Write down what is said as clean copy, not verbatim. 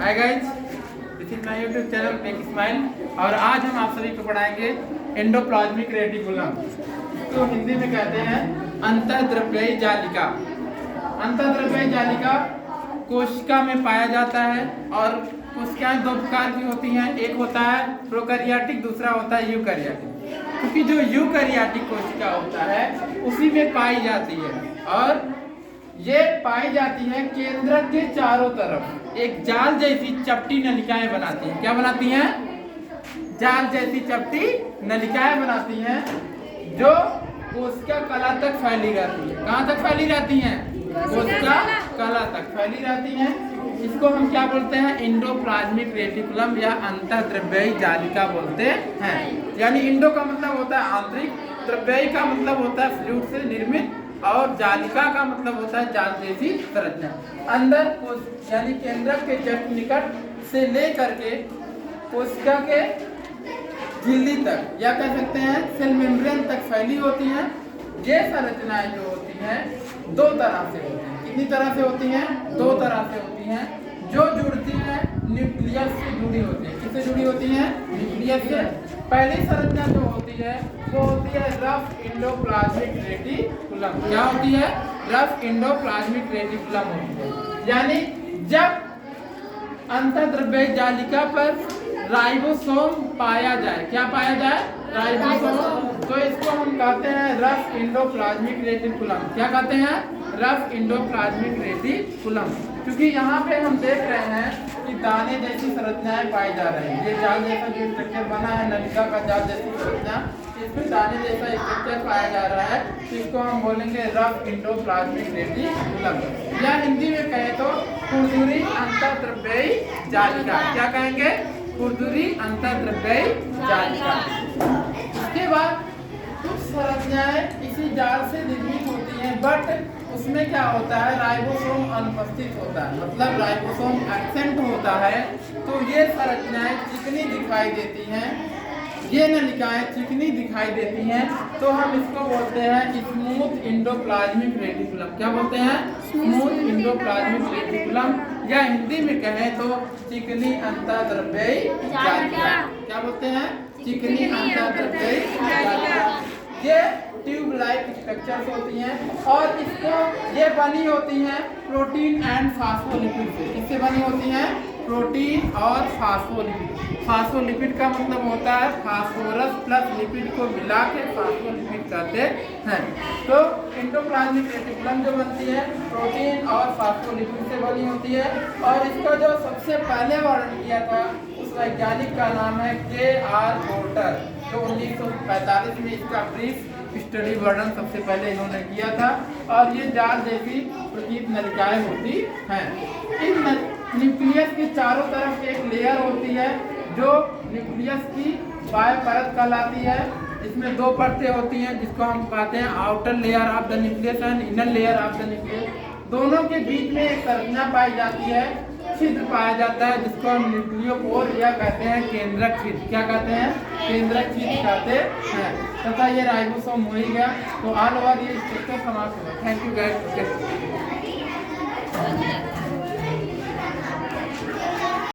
Hi guys, this is my YouTube channel make smile और आज हम आप सभी को पढ़ाएंगे एंडोप्लाज्मिक रेटिकुलम। तो हिंदी में कहते हैं अंतःद्रव्यी जालिका। अंतःद्रव्यी जालिका कोशिका में पाया जाता है और कोशिकाएं दो प्रकार की होती हैं, एक होता है प्रोकैरियोटिक, दूसरा होता है यूकैरियोटिक। क्योंकि जो यूकैरियोटिक कोशिका होता है उसी में पाई जाती है और ये पाई जाती है केंद्रक के चारों तरफ एक जाल जैसी चपटी नलिकाएं बनाती हैं। क्या बनाती हैं? जाल जैसी चपटी नलिकाएं बनाती हैं जो कोशिका कला तक फैली रहती है। कहाँ तक फैली रहती हैं? कोशिका कला तक फैली रहती हैं। इसको हम क्या बोलते हैं? एंडोप्लाज्मिक रेटिकुलम या अंतःद्रव्यी जालिका बोलते हैं। यानी इंडो का मतलब होता है आंतरिक, द्रव्यी का मतलब होता है फ्लूइड से निर्मित और जालिका का मतलब होता है जाल जैसी संरचना। अंदर यानी केंद्रक के जस्ट निकट से लेकर के कोशिका के झिल्ली तक या कह सकते हैं सेल मेम्ब्रेन तक फैली होती हैं। ये संरचनाएं जो होती हैं दो तरह से होती हैं। कितनी तरह से होती हैं? दो तरह से होती हैं। जो जुड़ती हैं न्यूक्लियस से जुड़ी होती है। किससे जुड़ी होती हैं? न्यूक्लियस से। पहली संरचना जो होती है वो होती है रफ एंडोप्लाज्मिक रेटिकुलम। क्या होती है? रफ एंडोप्लाज्मिक रेटिकुलम होती है। यानी जब अंतःद्रव्यी जालिका पर राइबोसोम पाया जाए, क्या पाया जाए? राइबोसोम। तो इसको हम कहते हैं रफ एंडोप्लाज्मिक रेटिकुलम। क्या कहते हैं? Rough endoplasmic reticulum. क्योंकि यहाँ पे हम देख रहे हैं कि दाने जैसी संरचनाएं पाई जा रही हैं। ये जाल जैसा जो स्ट्रक्चर बना है नलिका का जाल जैसी संरचना, इसमें दाने जैसा स्ट्रक्चर पाया जा रहा है। तो इसको हम बोलेंगे रफ एंडोप्लाज्मिक रेटिकुलम या हिंदी में कहें तो खुरदुरी अंतःद्रव्यी जालिका। क्या कहेंगे? खुरदुरी अंतःद्रव्यी जालिका। इसके बाद कुछ संरचनाएं इसी जाल से निर्मित होती हैं, बट उसमें क्या होता है? राइबोसोम अनुपस्थित होता है, मतलब राइबोसोम एब्सेंट होता है। तो ये संरचनाएं चिकनी दिखाई देती हैं, ये नलिकाएं चिकनी दिखाई देती हैं। तो हम इसको बोलते हैं स्मूथ एंडोप्लाज्मिक रेटिकुलम। क्या बोलते हैं? स्मूथ एंडोप्लाज्मिक रेटिकुलम या हिंदी में कहें तो चिकनी अंतःद्रव्यी जालिका। क्या बोलते हैं? चिकनी अंतःद्रव्यी जालिका। ये ट्यूब लाइक स्ट्रक्चर्स होती हैं और इसको ये बनी होती हैं प्रोटीन एंड फास्फोलिपिड से। किससे बनी होती हैं? प्रोटीन और फास्फोलिपिड। फास्फोलिपिड का मतलब होता है फास्फोरस प्लस लिपिड को मिला के फास्फोलिपिड कहते हैं। तो एंडोप्लाज्मिक रेटिकुलम जो बनती है प्रोटीन और फास्फोलिपिड से बनी होती है। और इसका जो सबसे पहले वर्णन किया था उस वैज्ञानिक का नाम है K.R. पोर्टर, जो 1945 में इसका ब्रीफ स्टडी वर्णन सबसे पहले इन्होंने किया था। और ये जाल जैसी प्रतीत नलिकाएं होती हैं। इन न्यूक्लियस के चारों तरफ एक लेयर होती है जो न्यूक्लियस की बाह्य परत कहलाती है। इसमें दो परतें होती हैं जिसको हम कहते हैं outer layer of the nucleus and inner layer of the nucleus. दोनों के बीच में एक संरचना पाई जाती है, छिद्र पाया जाता है जिसको हम न्यूक्लियोपोर या कहते हैं केंद्रक छिद्र। क्या कहते हैं? केंद्रक छिद्र कहते हैं। तथा ये राइबोसोम हो ही गया। तो ऑल ओवर ये स्ट्रक्चर समाप्त हुआ। Thank you guys.